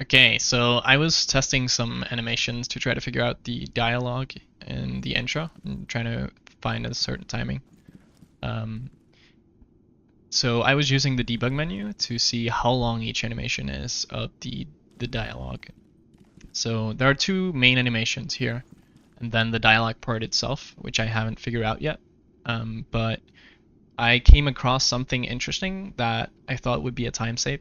Okay, so I was testing some animations to try to figure out the dialogue in the intro and trying to find a certain timing. Um, so I was using the debug menu to see how long each animation is of the dialogue. So there are two main animations here, and then the dialogue part itself, which I haven't figured out yet. But I came across something interesting that I thought would be a time save.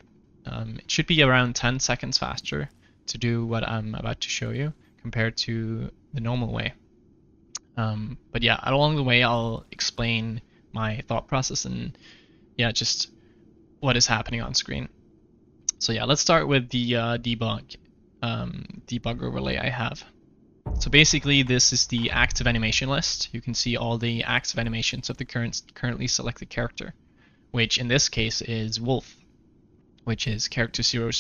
It should be around 10 seconds faster to do what I'm about to show you compared to the normal way. But yeah, along the way I'll explain my thought process and yeah, just what is happening on screen. So yeah, let's start with the debug overlay I have. So basically this is the active animation list. You can see all the active animations of the currently selected character, which in this case is Wolf, which is character 000.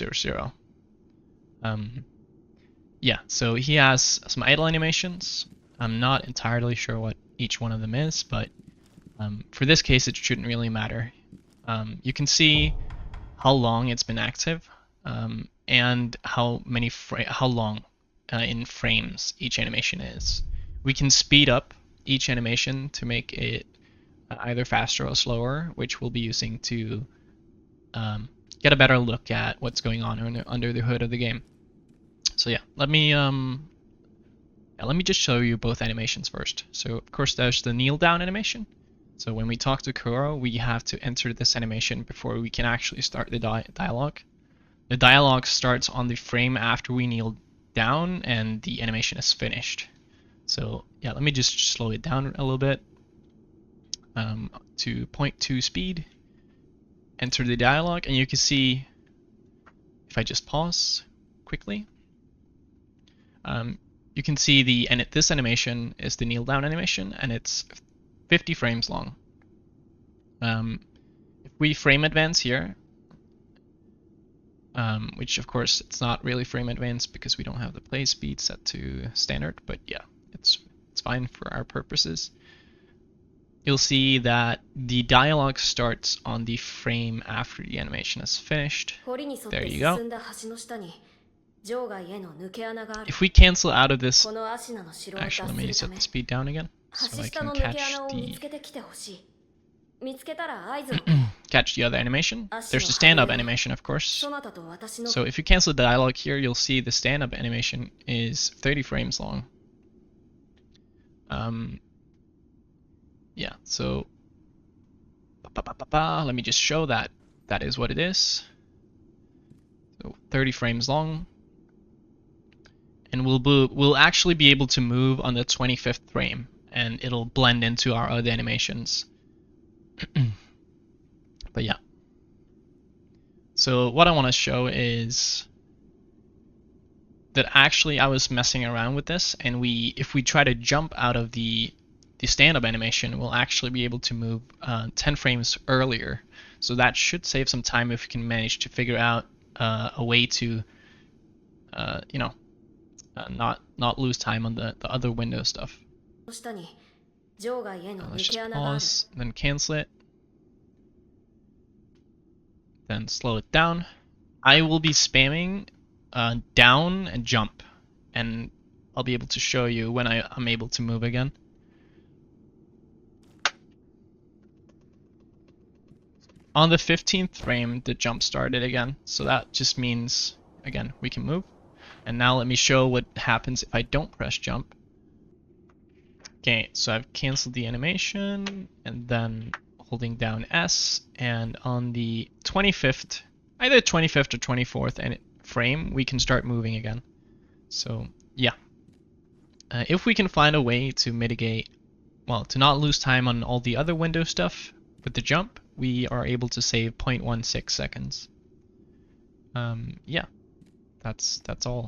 Yeah, so he has some idle animations. I'm not entirely sure what each one of them is, but for this case it shouldn't really matter. You can see how long it's been active and how long in frames each animation is. We can speed up each animation to make it either faster or slower, which we'll be using to get a better look at what's going on under the hood of the game. So yeah, let me just show you both animations first. So of course there's the kneel down animation. So when we talk to Kuro, we have to enter this animation before we can actually start the dialogue. The dialogue starts on the frame after we kneel down and the animation is finished. So yeah, let me just slow it down a little bit to 0.2 speed. Enter the dialogue, and you can see if I just pause quickly, you can see this animation is the kneel down animation, and it's 50 frames long. If we frame advance here, which of course it's not really frame advance because we don't have the play speed set to standard, but yeah, it's fine for our purposes. You'll see that the dialogue starts on the frame after the animation is finished. There you go. If we cancel out of this, actually let me set the speed down again so I can catch the other animation. There's the stand-up animation, of course. So if you cancel the dialogue here, you'll see the stand-up animation is 30 frames long. Yeah, so let me just show that is what it is. So 30 frames long, and we'll actually be able to move on the 25th frame, and it'll blend into our other animations. But yeah. So what I want to show is that actually I was messing around with this, and if we try to jump out of the stand-up animation, we'll actually be able to move 10 frames earlier. So that should save some time if we can manage to figure out a way to, not lose time on the other window stuff. Let's just pause, then cancel it, then slow it down. I will be spamming down and jump, and I'll be able to show you when I'm able to move again. On the 15th frame, the jump started again, so that just means, again, we can move. And now let me show what happens if I don't press jump. Okay, so I've canceled the animation, and then holding down S, and on the 25th, either 25th or 24th frame, we can start moving again. So yeah, if we can find a way to mitigate, well, to not lose time on all the other window stuff with the jump, we are able to save 0.16 seconds. Yeah, that's all.